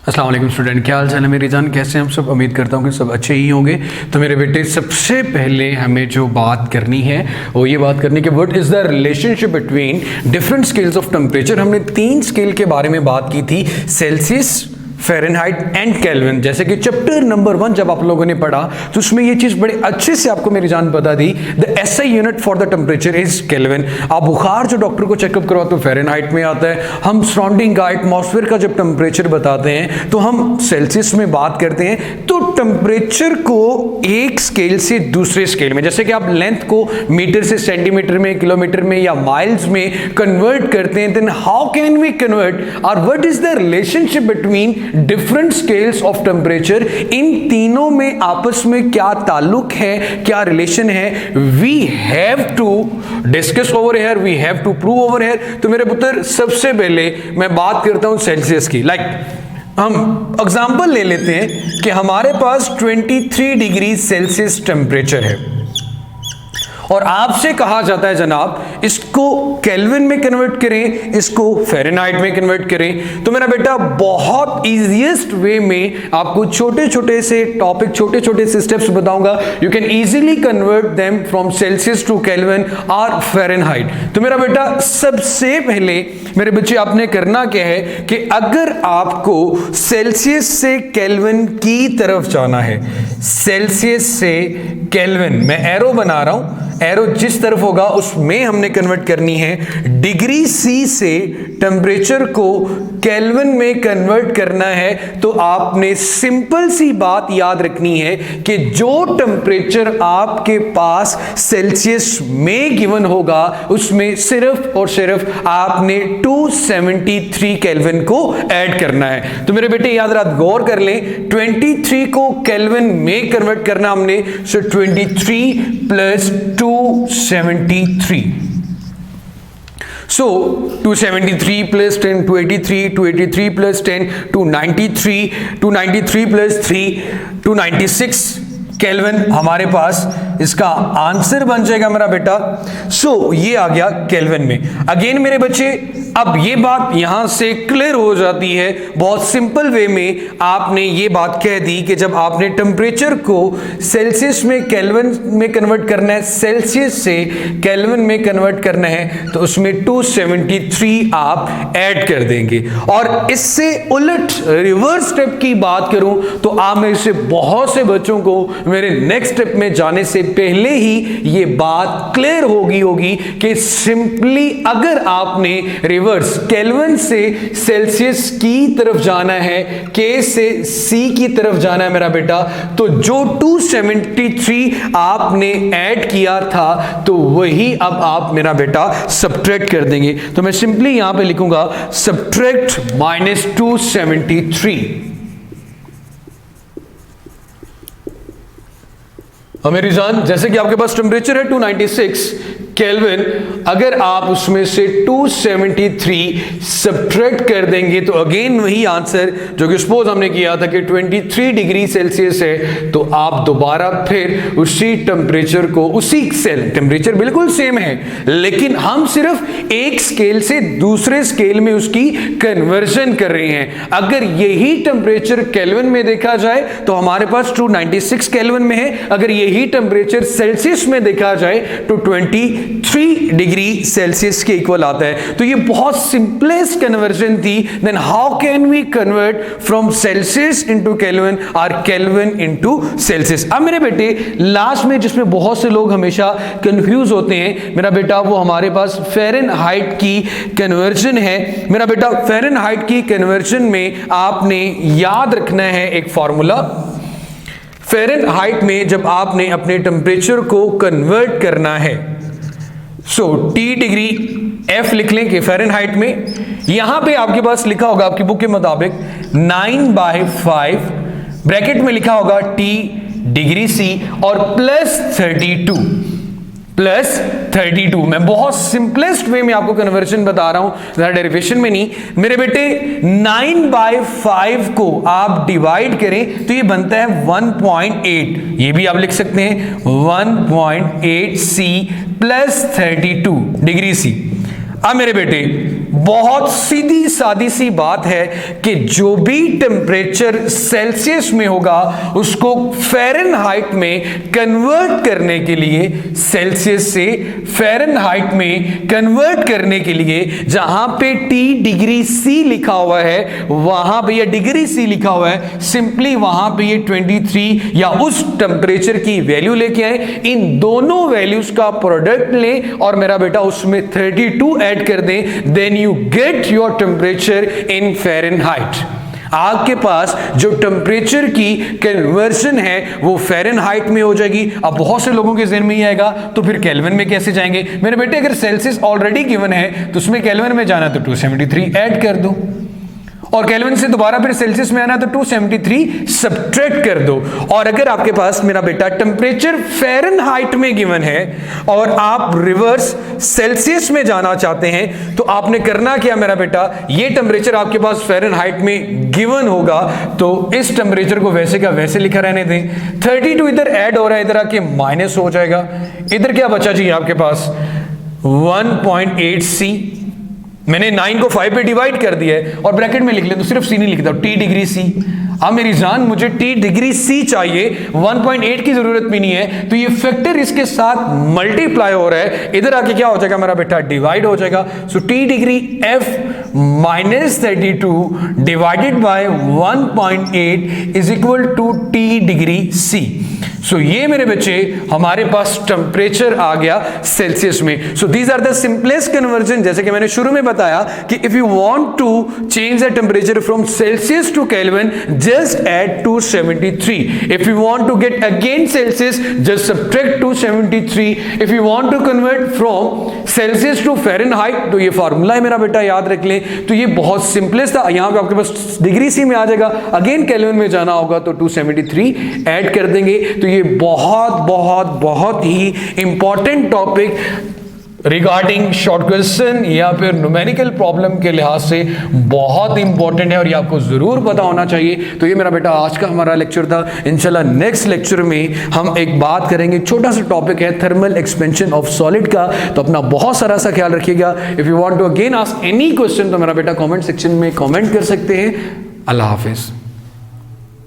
अस्सलाम वालेकुम स्टूडेंट, क्या हाल चाल है मेरी जान, कैसे हैं हम सब। उम्मीद करता हूँ कि सब अच्छे ही होंगे। तो मेरे बेटे, सबसे पहले हमें जो बात करनी है वो ये बात करनी कि what is the relationship between different scales of temperature. हमने 3 स्केल के बारे में बात की थी, सेल्सियस, फ़ारेनहाइट एंड केल्विन। जैसे कि चैप्टर नंबर 1 जब आप लोगों ने पढ़ा तो उसमें ये चीज़ बड़े अच्छे से आपको मेरी जान बता दी, the SI unit for the temperature is kelvin. आप बुखार जो डॉक्टर को चेकअप करवाते हो फ़ारेनहाइट में आता है, हम सराउंडिंग का एटमॉस्फेयर का जब टेम्परेचर बताते हैं तो हम सेल्सियस में बात करते हैं। तो टेम्परेचर को एक स्केल से दूसरे स्केल में, जैसे कि आप लेंथ को मीटर से सेंटीमीटर में, किलोमीटर में या माइल्स में कन्वर्ट करते हैं, then how can we convert और what is the relationship between different scales of temperature. इन तीनों में आपस में क्या ताल्लुक है, क्या रिलेशन है, we have to discuss over here, we have to prove over here. तो मेरे पुत्र, सबसे पहले मैं बात करता हूं सेल्सियस की। हम एग्जांपल ले लेते हैं कि हमारे पास 23 डिग्री सेल्सियस टेम्परेचर है और आपसे कहा जाता है जनाब इसको केल्विन में कन्वर्ट करें, इसको फ़ारेनहाइट में कन्वर्ट करें। तो मेरा बेटा, बहुत इजीएस्ट वे में आपको छोटे छोटे से टॉपिक, छोटे छोटे से स्टेप्स बताऊंगा। You can easily convert them from Celsius to Kelvin और फ़ारेनहाइट। तो मेरा बेटा, सबसे पहले मेरे बच्चे आपने करना क्या है कि अगर आपको सेल्सियस से केल्विन की तरफ जाना है, सेल्सियस से केल्विन, मैं एरो बना रहा हूं, एरो जिस तरफ होगा उसमें हमने कन्वर्ट करनी है। डिग्री सी से टेम्परेचर को केल्विन में कन्वर्ट करना है तो आपने सिंपल सी बात याद रखनी है कि जो टेम्परेचर आपके पास सेल्सियस में गिवन होगा उसमें सिर्फ और सिर्फ आपने 273 केल्विन को ऐड करना है। तो मेरे बेटे याद रहा, गौर कर लें, 23 को केल्विन में कन्वर्ट करना हमने, सो 23 plus 273, so 273 plus 10, 283, 283 plus 10, 293, 293 plus 3, 296 kelvin हमारे पास इसका आंसर बन जाएगा मेरा बेटा। सो ये आ गया केल्विन में। अगेन मेरे बच्चे, अब ये बात यहां से क्लियर हो जाती है, बहुत सिंपल वे में आपने ये बात कह दी कि जब आपने टेम्परेचर को सेल्सियस में केल्विन में कन्वर्ट करना है, सेल्सियस से केल्विन में कन्वर्ट करना है, तो उसमें 273 आप ऐड कर देंगे। और इससे उलट रिवर्स स्टेप की बात करूं तो आप में से बहुत से बच्चों को मेरे नेक्स्ट स्टेप में जाने से पहले ही ये बात क्लियर होगी कि सिंपली अगर आपने रिवर्स केल्विन से सेल्सियस की तरफ जाना है, के से सी की तरफ जाना है मेरा बेटा, तो जो 273 आपने ऐड किया था तो वही अब आप मेरा बेटा सब्ट्रैक्ट कर देंगे। तो मैं सिंपली यहां पे लिखूंगा सब्ट्रैक्ट -273। मेरी जान, जैसे कि आपके पास टेम्परेचर है 296 केल्विन, अगर आप उसमें से 273 सब्ट्रैक्ट कर देंगे तो अगेन वही आंसर जो कि सपोज हमने किया था कि 23 डिग्री सेल्सियस है, तो आप दोबारा फिर उसी टेम्परेचर को, उसी सेल टेम्परेचर बिल्कुल सेम है लेकिन हम सिर्फ एक स्केल से दूसरे स्केल में उसकी कन्वर्जन कर रहे हैं। अगर यही टेम्परेचर केल्विन में देखा जाए तो हमारे पास 296 केल्विन में है, अगर यही टेम्परेचर सेल्सियस में देखा जाए तो 23 डिग्री सेल्सियस के इक्वल आता है। तो ये बहुत सिंपलेस्ट कन्वर्जन थी। Then how can we convert from Celsius into Kelvin और केल्विन इनटू सेल्सियस। अब मेरे बेटे, लास्ट में जिसमें बहुत से लोग हमेशा कंफ्यूज होते हैं मेरा बेटा, वो हमारे पास फ़ारेनहाइट की कन्वर्जन है। मेरा बेटा, फ़ारेनहाइट की कन्वर्जन में आपने याद रखना है एक फॉर्मूला। फ़ारेनहाइट में जब आपने अपने टेम्परेचर को कन्वर्ट करना है, सो टी डिग्री एफ लिख लें कि फ़ारेनहाइट में, यहां पे आपके पास लिखा होगा आपकी बुक के मुताबिक 9/5 ब्रैकेट में लिखा होगा टी डिग्री सी और +32 मैं बहुत सिंपलेस्ट वे में आपको कन्वर्जन बता रहा हूं, ज़्यादा डेरिवेशन में नहीं। मेरे बेटे, 9/5 को आप डिवाइड करें तो ये बनता है 1.8, ये भी आप लिख सकते हैं 1.8 C + 32 डिग्री सी। अब मेरे बेटे, बहुत सीधी सादी सी बात है कि जो भी टेम्परेचर सेल्सियस में होगा उसको फ़ारेनहाइट में कन्वर्ट करने के लिए, सेल्सियस से फ़ारेनहाइट में कन्वर्ट करने के लिए जहां पे T डिग्री C लिखा हुआ है वहां पे, या डिग्री C लिखा हुआ है, सिंपली वहां पे ये 23 या उस टेम्परेचर की वैल्यू लेके आए, इन दोनों वैल्यूज का प्रोडक्ट लें और मेरा बेटा उसमें 32 ऐड कर दें, then you get your temperature in Fahrenheit. आपके पास जो टेम्परेचर की कन्वर्जन है वो फ़ारेनहाइट में हो जाएगी। अब बहुत से लोगों के ज़हन में ही आएगा तो फिर केल्विन में कैसे जाएंगे? मेरे बेटे अगर सेल्सियस ऑलरेडी गिवन है तो उसमें केल्विन में जाना तो 273 ऐड कर दो, और केल्विन से दोबारा फिर सेल्सियस में आना तो 273 सब्ट्रैक्ट कर दो। और अगर आपके पास मेरा बेटा टेम्परेचर फ़ारेनहाइट में गिवन है और आप रिवर्स सेल्सियस में जाना चाहते हैं तो आपने करना क्या मेरा बेटा, ये टेम्परेचर आपके पास फ़ारेनहाइट में गिवन होगा तो इस टेम्परेचर को वैसे का वैसे लिखा रहने दें। 32 इधर ऐड हो रहा है, इधर आके माइनस हो जाएगा। इधर क्या बचा जी आपके पास 1.8 C, मैंने 9 को 5 पे डिवाइड कर दिया है और ब्रैकेट में लिख ले तो सिर्फ C नहीं लिखता, T डिग्री C। अब मेरी जान मुझे T डिग्री C चाहिए, 1.8 की जरूरत भी नहीं है, तो ये फैक्टर इसके साथ मल्टीप्लाई हो रहा है, इधर आके क्या हो जाएगा मेरा बेटा, डिवाइड हो जाएगा। So T degree F minus 32 divided by 1.8 is equal to T degree C। So ये मेरे बच्चे हमारे पास टेम्परेचर आ गया सेल्सियस में। So these are the simplest conversion, जैसे कि मैंने शुरू में बताया कि if you want to change the temperature from Celsius to Kelvin just add 273. If you want to get again Celsius, just subtract 273. If you want to convert from Celsius to Fahrenheit, तो ये formula है मेरा बेटा, याद रख लें। तो ये बहुत सिंपलेस्ट था, यहाँ पे आपके पास डिग्री C में आ जाएगा, अगेन केल्विन में जाना होगा तो 273 ऐड कर देंगे। तो ये बहुत बहुत बहुत ही important topic regarding short question या फिर न्यूमेरिकल प्रॉब्लम के लिहाज से बहुत इंपॉर्टेंट है और ये आपको जरूर पता होना चाहिए। तो ये मेरा बेटा आज का हमारा लेक्चर था। इंशाल्लाह नेक्स्ट लेक्चर में हम एक बात करेंगे, छोटा सा टॉपिक है थर्मल एक्सपेंशन ऑफ सॉलिड का। तो अपना बहुत सारा सा ख्याल रखिएगा। If you want to again ask any question तो मेरा बेटा कमेंट सेक्शन में कमेंट कर सकते हैं। अल्लाह हाफिज।